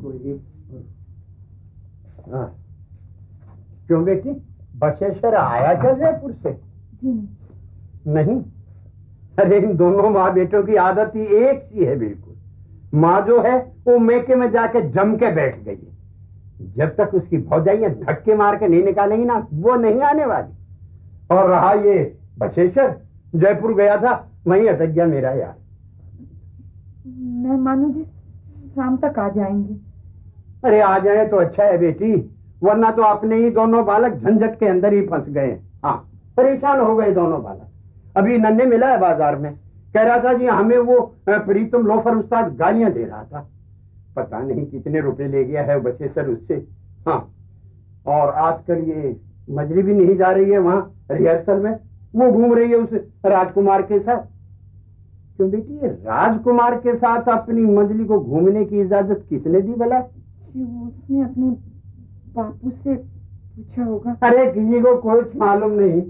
कोई। हाँ, क्यों बेटी, बसेश्वर आया क्या जयपुर से? जी नहीं। अरे इन दोनों माँ बेटों की आदत ही एक सी है बिल्कुल। माँ जो है वो मेके में जाके जम के बैठ गई है। जब तक उसकी भौजाइयां धक्के मार के नहीं निकालेंगी ना, वो नहीं आने वाली। और रहा ये बसेश्वर, जयपुर गया था, वहीं अटक गया मेरा यार। मैं मानू जी शाम तक आ जाएंगे। अरे आ जाए तो अच्छा है बेटी, वरना तो अपने ही दोनों बालक झंझट के अंदर ही फंस गए। हाँ, परेशान हो गए दोनों बालक। अभी नन्हे मिला है बाजार में, कह रहा था जी हमें वो प्रीतम लोफर उस्ताद गालियां दे रहा था। पता नहीं कितने रुपए ले गया है बसेश्वर उससे। हाँ, और आजकल ये मजली भी नहीं जा रही है वहां रिहर्सल में, वो घूम रही है उस राजकुमार के साथ। क्यों बेटी, ये राजकुमार के साथ अपनी मंजली को घूमने की इजाजत किसने दी भला? उसने अपने बापू से पूछा होगा। अरे किसी को कुछ मालूम नहीं।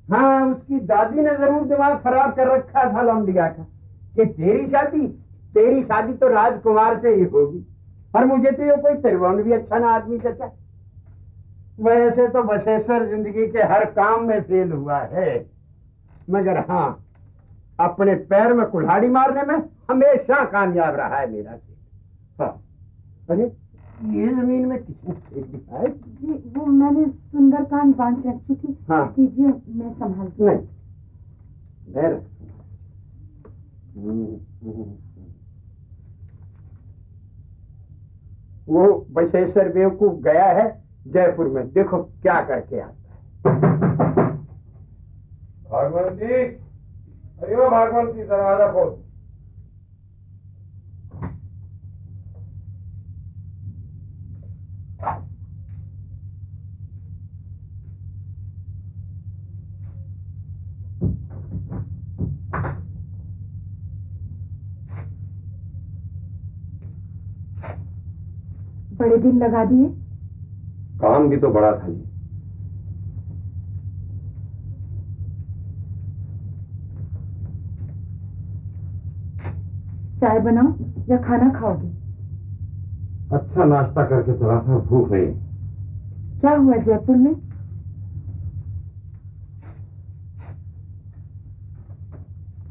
हाँ, उसकी दादी ने जरूर दिमाग खराब कर रखा था लौंडिया का कि तेरी शादी तो राजकुमार से ही होगी, और मुझे तो ये कोई त्रिभुवन भी अच्छा ना आदमी चाचा। वैसे तो बसेश्वर जिंदगी के हर काम में फेल हुआ है, मगर हाँ, अपने पैर में कुल्हाड़ी मारने में हमेशा कामयाब रहा है मेरा से। हाँ, अरे ये जमीन में किसने फेंक दिया है? जी वो मैंने सुंदरकांड बांध रखी थी। हाँ, दीजिए मैं संभालती हूँ। मैं वो बसेश्वर बेवकूफ गया है जयपुर में, देखो क्या करके आता है। भागवंती, अरे भागवंती दरवाजा खोल। बड़े दिन लगा दिए। काम भी तो बड़ा था जी। चाय बनाओ या खाना खाओगे? अच्छा नाश्ता करके चला था, भूख नहीं। क्या हुआ जयपुर में?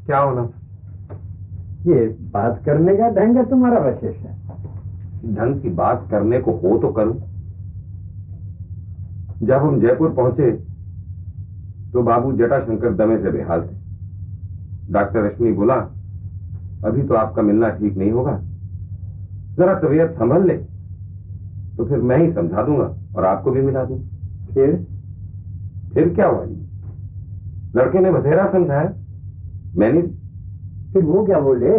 क्या होना? ये बात करने का ढंग है तुम्हारा बसेश्वर। ढंग की बात करने को हो तो करूं। जब हम जयपुर पहुंचे तो बाबू जटाशंकर दमे से बेहाल थे। डॉक्टर रश्मि बोला, अभी तो आपका मिलना ठीक नहीं होगा, जरा तबीयत संभल ले तो फिर मैं ही समझा दूंगा और आपको भी मिला दूं। फिर क्या हुआ जी? लड़के ने बथेरा समझाया, मैंने। फिर वो क्या बोले?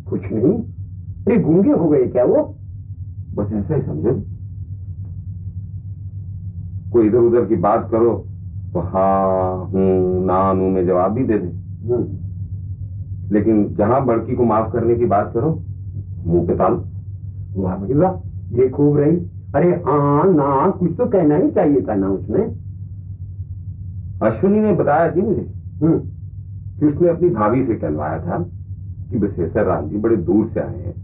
कुछ नहीं। अरे गूंगे हो गए क्या वो? बस ऐसा ही समझो। कोई इधर उधर की बात करो तो हाँ हूं ना नू में जवाब भी दे दे। लेकिन जहां बड़की को माफ करने की बात करो, मुंह पे ताल। वाह भाई वाह, ये खूब रही। अरे हाँ ना कुछ तो कहना ही चाहिए था ना उसने। अश्विनी ने बताया थी मुझे कि उसने अपनी भाभी से कहलवाया था कि बसेश्वर राम जी बड़े दूर से आए हैं,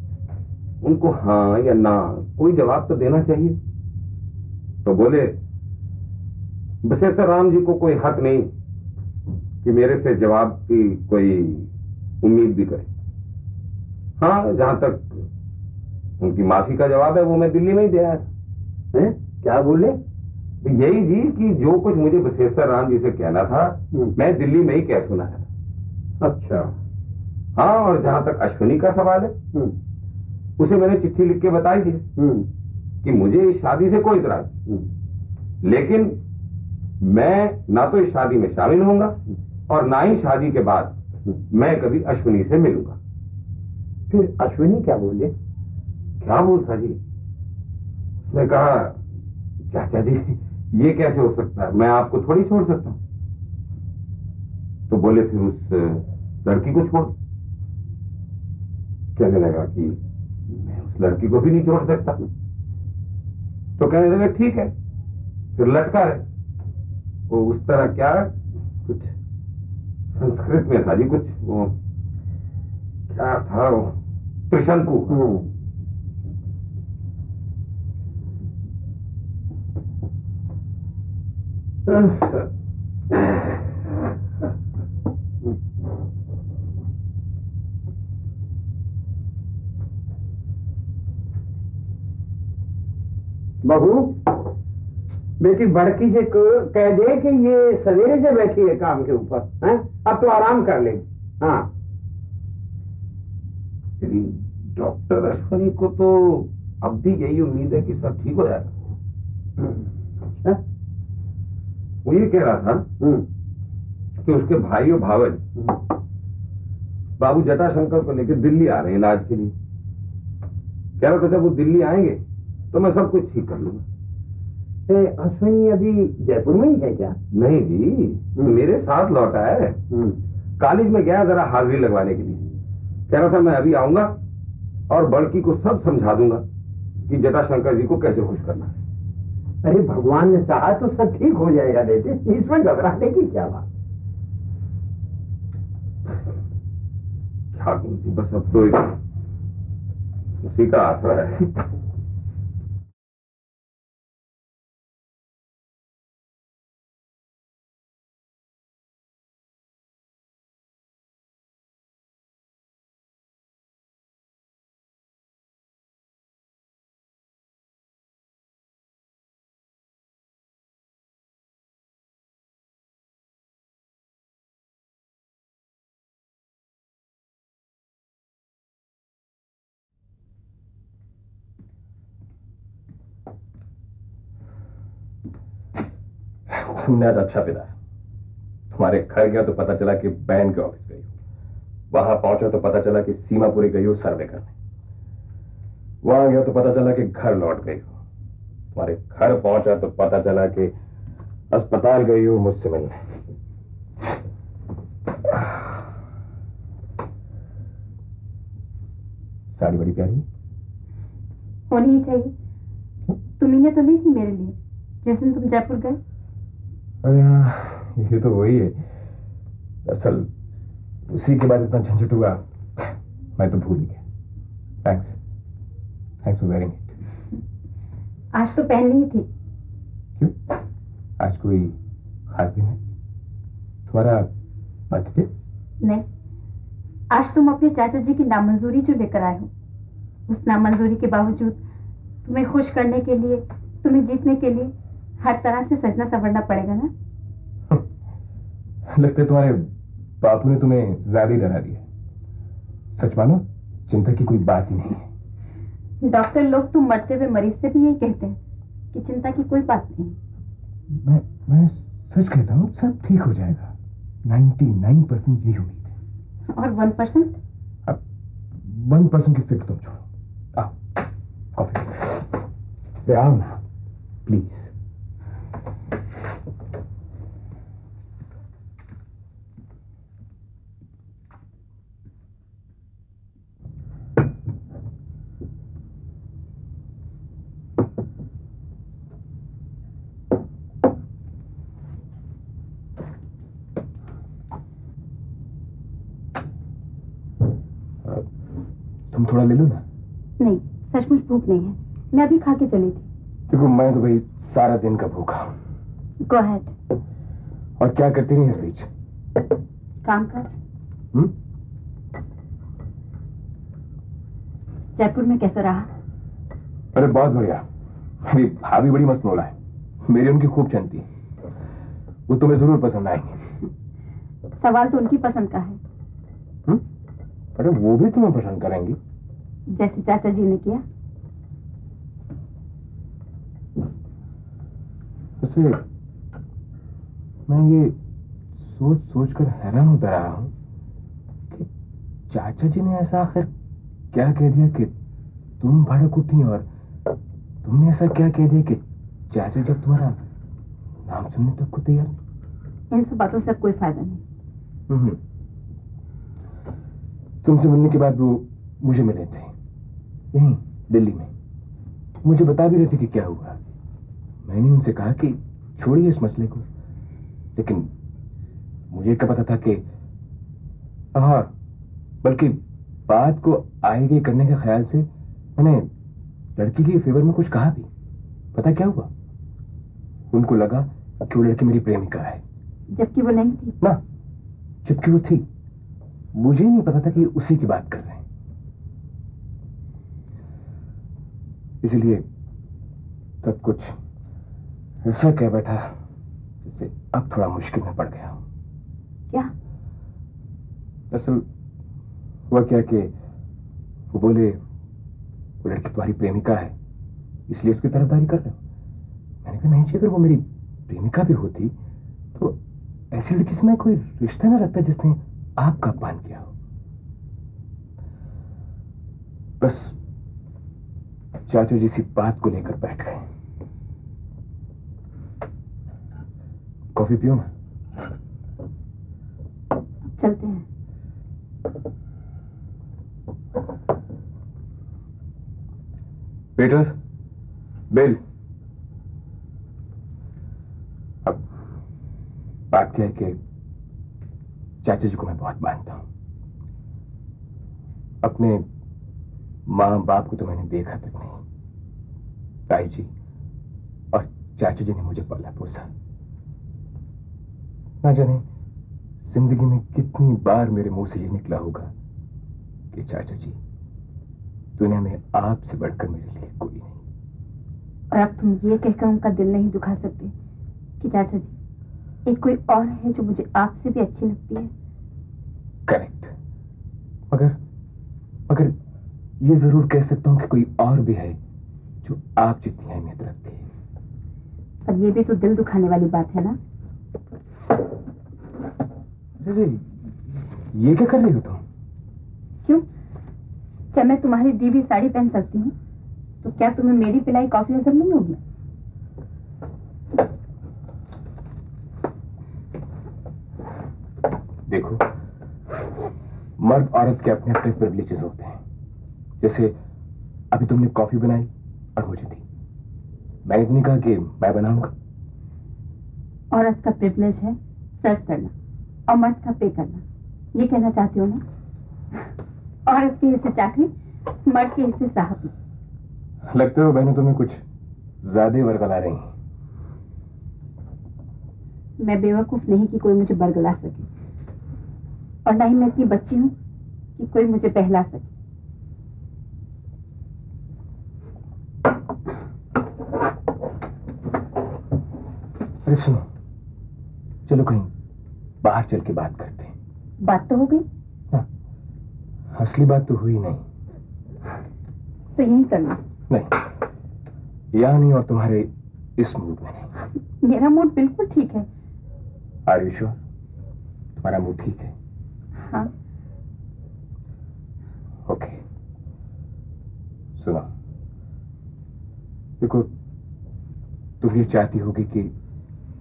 उनको हाँ या ना कोई जवाब तो देना चाहिए। तो बोले, बसेश्वर राम जी को कोई हक नहीं कि मेरे से जवाब की कोई उम्मीद भी करे। हाँ, जहां तक उनकी माफी का जवाब है वो मैं दिल्ली में ही दे आया था। क्या बोले? यही जी कि जो कुछ मुझे बसेश्वर राम जी से कहना था मैं दिल्ली में ही कह सुनाया था। अच्छा। हाँ, और जहां तक अश्विनी का सवाल है, उसे मैंने चिट्ठी लिख के बताई थी कि मुझे इस शादी से कोई इतराज नहीं, लेकिन मैं ना तो इस शादी में शामिल होऊंगा और ना ही शादी के बाद मैं कभी अश्विनी से मिलूंगा। फिर अश्विनी क्या बोले? क्या बोलता जी? उसने कहा, चाचा जी ये कैसे हो सकता है, मैं आपको थोड़ी छोड़ सकता हूं। तो बोले, फिर उस लड़की को छोड़। कहने लगा कि मैं उस लड़की को भी नहीं छोड़ सकता। तो कहने लगा ठीक है, फिर लटका रहे। वो उस तरह क्या कुछ संस्कृत में था जी, कुछ वो क्या था वो, त्रिशंकु। बहू, बेटी बड़की से कह दे कि ये सवेरे से बैठी है काम के ऊपर, हैं? अब तो आराम कर लेगी। हाँ, डॉक्टर अश्वनी को तो अब भी यही उम्मीद है कि सब ठीक हो जाएगा। अच्छा, वो ये कह रहा था कि उसके भाई और भावज बाबू जटाशंकर को लेकर दिल्ली आ रहे हैं इलाज के लिए। कह रहा था जब वो दिल्ली आएंगे तो मैं सब कुछ ठीक कर लूंगा। अश्विनी अभी जयपुर में ही है क्या? नहीं जी, मेरे साथ लौटा है। कॉलेज में गया जरा हाजिरी लगवाने के लिए। कह रहा था मैं अभी आऊंगा और बड़की को सब समझा दूंगा कि जटाशंकर जी को कैसे खुश करना है। अरे भगवान ने चाहा तो सब ठीक हो जाएगा बेटे, इसमें घबराने की क्या बात। क्या कहूं जी, बस अब तो उसी का आसरा है। तुमने आज अच्छा पिलाया। तुम्हारे घर गया तो पता चला कि बहन के ऑफिस गई हो, वहां पहुंचा तो पता चला कि सीमापुरी गई हो सर्वे करने, वहां गया तो पता चला कि घर लौट गई हो, तुम्हारे घर पहुंचा तो पता चला कि अस्पताल गई हो मुझसे मिलने। साड़ी बड़ी प्यारी होनी ही चाहिए। तुम्ही ने तो ली थी मेरे लिए जिस दिन तुम जयपुर गए। अरे हाँ, ये तो वही है। असल उसी के बाद इतना झंझट हुआ, मैं तो भूल ही गया। Thanks for wearing it. आज तो पहननी ही थी। क्यों? आज कोई खास दिन है? तुम्हारा बर्थडे? नहीं, आज तुम अपने चाचा जी की नामंजूरी जो लेकर आए हो, उस नामंजूरी के बावजूद तुम्हें खुश करने के लिए, तुम्हें जीतने के लिए हर तरह से सजना संवरना पड़ेगा ना। लगता है तुम्हारे बापू ने तुम्हें ज्यादा ही डरा दिया। सच मानो चिंता की कोई बात ही नहीं है। डॉक्टर लोग तुम मरते हुए मरीज से भी यही कहते हैं कि चिंता की कोई बात नहीं। मैं सच कहता हूँ, सब ठीक हो जाएगा। 99% यही उम्मीद है। और 1%? अब 1% की फिक्र तुम छोड़ो। आओ कॉफी। आओ ना प्लीज। तुम थोड़ा ले लो ना। नहीं, सचमुच भूख नहीं है, मैं अभी खा के चली थी। देखो मैं तो भाई सारा दिन का भूखा हूं। Go ahead. और क्या करती रही इस बीच? काम काज। जयपुर में कैसा रहा? अरे बहुत बढ़िया। मेरी भाभी बड़ी मस्त मौला है, मेरी उनकी खूब चलती है। वो तुम्हें जरूर पसंद आएंगे। सवाल तो उनकी पसंद का है। अरे वो भी तुम्हें पसंद करेंगी, जैसे चाचा जी ने किया। वैसे मैं ये सोच सोच कर हैरान होता रहा हूं कि चाचा जी ने ऐसा आखिर क्या कह दिया कि तुम भड़क उठी, और तुमने ऐसा क्या कह दिया कि चाचा जब तुम्हारा नाम सुनने तक को तैयार? इन सब बातों से अब कोई फायदा नहीं। तुमसे मिलने के बाद वो मुझे मिले थे यहीं दिल्ली में। मुझे बता भी रहे थे कि क्या हुआ। मैंने उनसे कहा कि छोड़िए इस मसले को, लेकिन मुझे क्या पता था कि और बल्कि बात को आगे करने के ख्याल से मैंने लड़की के फेवर में कुछ कहा भी। पता क्या हुआ? उनको लगा कि वो लड़की मेरी प्रेमिका है, जबकि वो नहीं थी ना। जबकि वो थी। मुझे ही नहीं पता था कि उसी की बात कर रहे हैं। इसलिए सब कुछ ऐसा कह बैठा जिससे अब थोड़ा मुश्किल में पड़ गया हूं। क्या? दरअसल हुआ क्या कि वो बोले वो लड़की तुम्हारी प्रेमिका है, इसलिए उसकी तरफदारी कर रहे हो। मैंने कहा नहीं जी, अगर वो मेरी प्रेमिका भी होती तो ऐसी लड़की से मैं कोई रिश्ता ना रखता जिसने आपका अपमान किया हो। बस चाचू जी इसी बात को लेकर बैठ गए। कॉफी पियो ना। चलते हैं। Peter, bill. अब बात क्या है कि चाचा जी को मैं बहुत मानता हूं। अपने मां बाप को तो मैंने देखा तक नहीं। ताई जी और चाचा जी ने मुझे पाला पोसा। ना जाने जिंदगी में कितनी बार मेरे मुंह से ये निकला होगा कि चाचा जी, दुनिया में आपसे बढ़कर मेरे लिए कोई नहीं। और अब तुम ये कहकर उनका दिल नहीं दुखा सकते कि चाचा जी, एक कोई और है जो मुझे आपसे भी अच्छी लगती है। करेक्ट। मगर ये जरूर कह सकता हूं कि कोई और भी है जो आप जितनी अहमियत रखती है। पर ये भी तो दिल दुखाने वाली बात है ना। अरे ये क्या कर रही हो तुम? क्यों? जब मैं तुम्हारी दी हुई साड़ी पहन सकती हूँ तो क्या तुम्हें मेरी पिलाई कॉफी नजर नहीं होगी? देखो, मर्द औरत के अपने अपने प्रिविलेजेस होते हैं। जैसे अभी तुमने कॉफी बनाई और मुझे दी। मैंने तो नहीं कहा कि मैं बनाऊंगा। औरत का प्रिविलेज है सर्व करना और मर्द का पे करना। ये कहना चाहती हो ना? औरत के हिस्से चाकरी, मर्द के हिस्से साहब। लगता है बहनों तुम्हें कुछ ज्यादा ही वर्गला रही हैं। मैं बेवकूफ नहीं कि कोई मुझे बरगला सके, और ना ही मैं इतनी बच्ची हूँ कि कोई मुझे बहला सके। अरे सुनो, चलो कहीं बाहर चल के बात करते हैं। बात तो हो गई। हाँ, असली बात तो हुई नहीं। तो यही करना। नहीं, यहाँ नहीं, और तुम्हारे इस मूड में नहीं। मेरा मूड बिल्कुल ठीक है। Are you sure? तुम्हारा मूड ठीक है? हाँ। ओके। सुनो, देखो, तुम ये चाहती होगी कि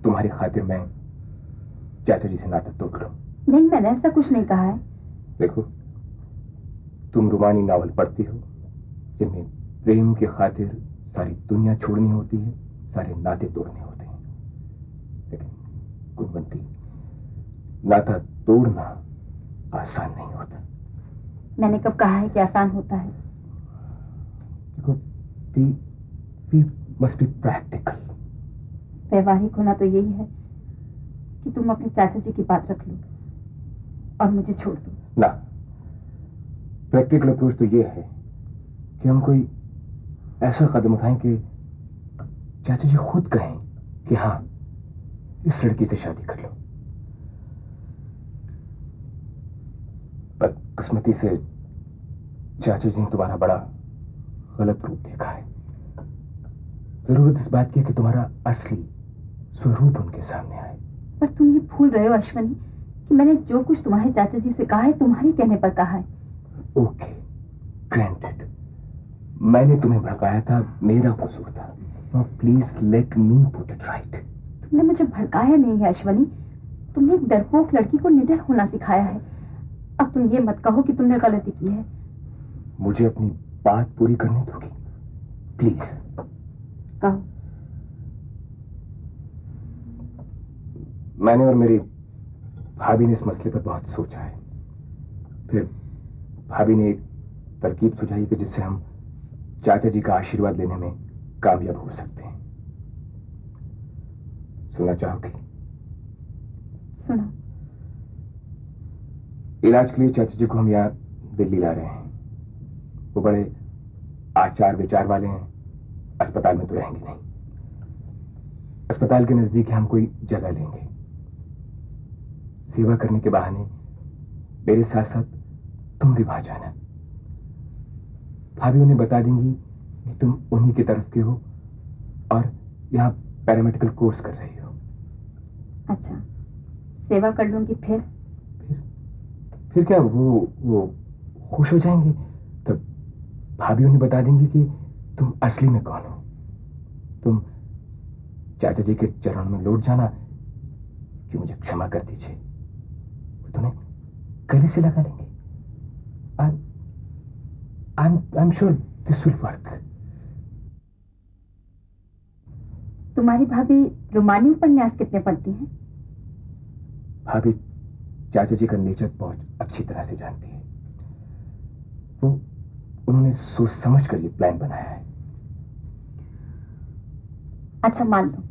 तुम्हारी खातिर मैं चाचा जी से नाता तोड़ लूं। नहीं, मैंने ऐसा कुछ नहीं कहा है। देखो, तुम रुमानी नावल पढ़ती हो जिनमें प्रेम की खातिर सारी दुनिया छोड़नी होती है, सारे नाते तोड़ने होते हैं। लेकिन गुणवंती, नाता तोड़ना आसान नहीं होता। मैंने कब कहा है कि आसान होता है? देखो, वी मस्ट बी प्रैक्टिकल। व्यवहारिक होना तो यही है कि तुम अपने चाचा जी की बात रख लो और मुझे छोड़ दो। ना, प्रैक्टिकल अप्रोच तो ये है कि हम कोई ऐसा कदम उठाएं कि चाचा जी खुद कहें कि हाँ, इस लड़की से शादी कर लो। बदकिस्मती से चाचा जी ने तुम्हारा बड़ा गलत रूप देखा है। जरूरत इस बात की है कि तुम्हारा असली स्वरूप उनके सामने आए। पर तुम ये भूल रहे हो अश्वनी कि मैंने जो कुछ तुम्हारे चाचा जी से कहा है तुम्हारे कहने पर कहा है। Okay, granted. मैंने तुम्हें भड़काया था, मेरा कसूर था। Now please let me put it right. तुमने मुझे भड़काया नहीं है अश्वनी, तुमने एक डरपोक लड़की को निडर होना सिखाया है। अब तुम ये मत कहो कि तुमने गलती की है। मुझे अपनी बात पूरी करने दोगी प्लीज? कहो। मैंने और मेरी भाभी ने इस मसले पर बहुत सोचा है। फिर भाभी ने एक तरकीब सुझाई कि जिससे हम चाचा जी का आशीर्वाद लेने में कामयाब हो सकते हैं। सुनना चाहोगी? सुनो। इलाज के लिए चाचा जी को हम यहाँ दिल्ली ला रहे हैं। वो बड़े आचार विचार वाले हैं। अस्पताल में तो रहेंगे नहीं। अस्पताल के नजदीक हम कोई जगह लेंगे। सेवा करने के बहाने मेरे साथ साथ तुम भी वहां जाना। भाभी उन्हें बता देंगी कि तुम उन्हीं की तरफ के हो और यहाँ पैरामेडिकल कोर्स कर रही हो। अच्छा, सेवा कर लूंगी फिर क्या वो खुश हो जाएंगे। तब भाभी उन्हें बता देंगी कि तुम असली में कौन हो। तुम चाचा जी के चरणों में लौट जाना कि मुझे क्षमा कर दीजिए। वो तुम्हें गले से लगा लेंगे। I'm sure this will work. तुम्हारी भाभी रोमानी उपन्यास कितने पढ़ती हैं? भाभी चाचा जी का नेचर बहुत अच्छी तरह से जानती है। उन्होंने सोच समझ कर ये प्लान बनाया है। अच्छा, मान लो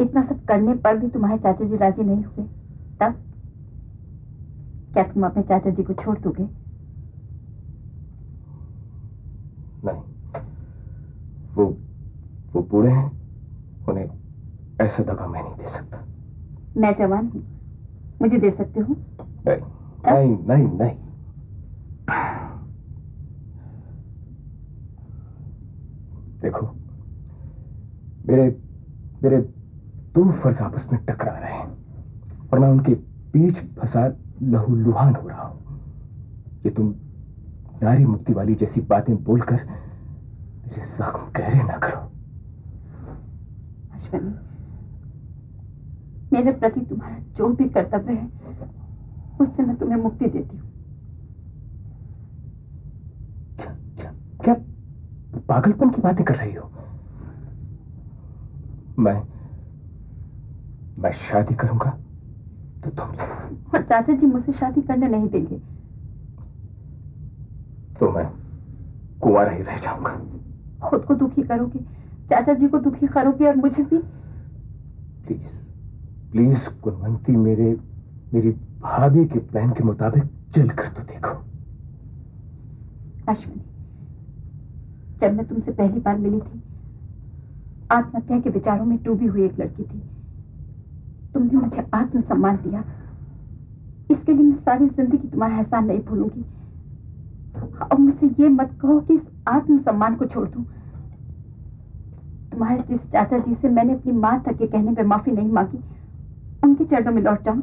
इतना सब करने पर भी तुम्हारे चाचा जी राजी नहीं हुए, तब क्या तुम अपने चाचा जी को छोड़ दोगे? नहीं, वो बूढ़े हैं। उन्हें ऐसा दगा मैं नहीं दे सकता। मैं जवान हूं, मुझे दे सकते हो? नहीं नहीं नहीं। देखो, मेरे दो फर्ज आपस में टकरा रहे हैं और मैं उनके बीच फंसा लहूलुहान हो रहा हूं। ये तुम नारी मुक्ति वाली जैसी बातें बोलकर मेरे जख्म गहरे ना करो। अश्वनी, मेरे प्रति तुम्हारा जो भी कर्तव्य है उससे मैं तुम्हें मुक्ति देती हूँ। क्या पागलपन की बातें कर रही हो? मैं शादी करूंगा तो तुमसे। और चाचा जी मुझसे शादी करने नहीं देंगे। तो मैं कुंवारा ही रह जाऊंगा। खुद को दुखी करोगे, चाचा जी को दुखी करोगे और मुझे भी। प्लीज प्लीज कुलवंती, मेरी भाभी के प्लान के मुताबिक चल कर तो देखो। अश्विनी, जब मैं तुमसे पहली बार मिली थी, आत्महत्या के विचारों में डूबी हुई एक लड़की थी। तुमने मुझे आत्मसम्मान दिया। इसके लिए मैं सारी जिंदगी तुम्हारा एहसान नहीं भूलूंगी। अब मुझसे ये मत कहो कि इस आत्मसम्मान को छोड़ दूं। तुम्हारे जिस चाचा जी से मैंने अपनी मां तक के कहने पे माफी नहीं मांगी, उनके चरणों में लौट जाऊं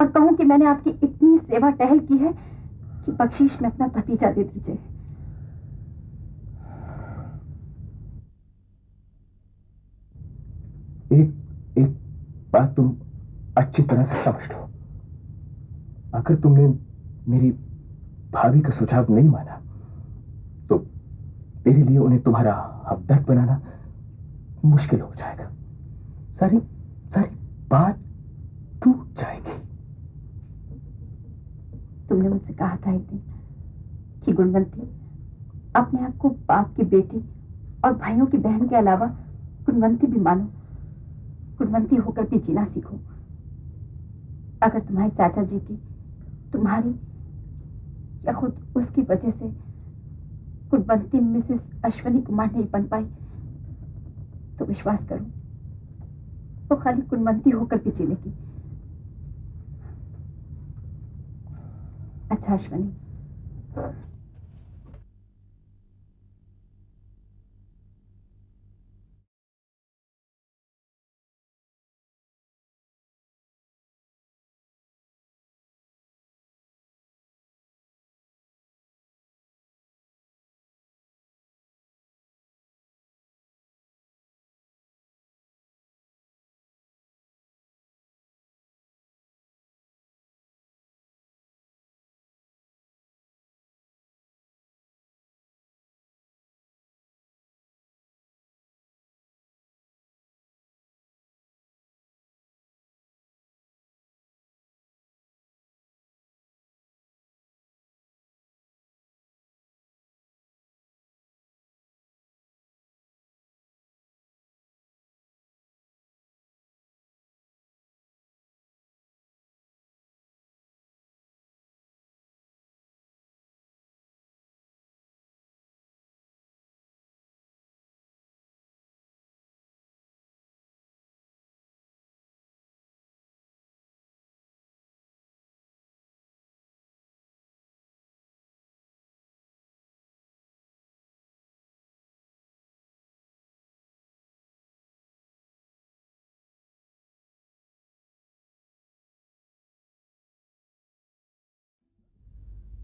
और कहूं कि मैंने आपकी इतनी सेवा टहल की है कि बख्शीश में अपना भतीजा दे दीजिए। एक बात तुम अच्छी तरह से समझ लो। अगर तुमने मेरी भाभी का सुझाव नहीं माना तो मेरे लिए उन्हें तुम्हारा हमदर्द बनाना मुश्किल हो जाएगा। सारी बात टूट जाएगी। तुमने मुझसे कहा था एक दिन कि गुणवंती, अपने आप को बाप की बेटी और भाइयों की बहन के अलावा गुणवंती भी मानो। गुणवंती होकर भी जीना सीखो। अगर तुम्हारे चाचा जी की, तुम्हारी या खुद उसकी वजह से गुणवंती मिसेस अश्वनी कुमार नहीं बन पाई तो विश्वास करो वो खाली गुणवंती होकर भी जी लेगी। अच्छा अश्वनी,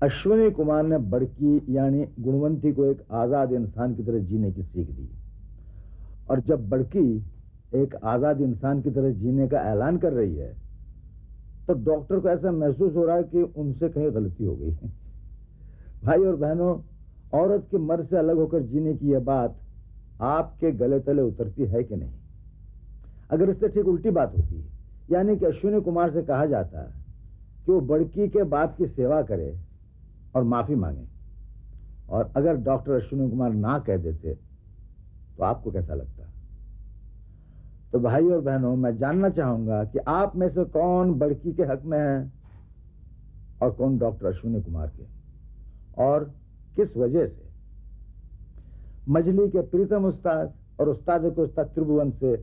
अश्विनी कुमार ने बड़की यानी गुणवंती को एक आजाद इंसान की तरह जीने की सीख दी, और जब बड़की एक आजाद इंसान की तरह जीने का ऐलान कर रही है तो डॉक्टर को ऐसा महसूस हो रहा है कि उनसे कहीं गलती हो गई है। भाई और बहनों, औरत के मर्द से अलग होकर जीने की यह बात आपके गले तले उतरती है कि नहीं? अगर इससे ठीक उल्टी बात होती, यानी कि अश्विनी कुमार से कहा जाता कि वो बड़की के बाप की सेवा करे और माफी मांगे, और अगर डॉक्टर अश्विनी कुमार ना कह देते तो आपको कैसा लगता? तो भाई और बहनों, मैं जानना चाहूंगा कि आप में से कौन बड़की के हक में है और कौन डॉक्टर अश्विनी कुमार के, और किस वजह से? मजली के प्रीतम उस्ताद और उस्ताद के उस्ताद त्रिभुवन से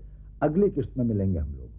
अगली किस्त में मिलेंगे हम लोग।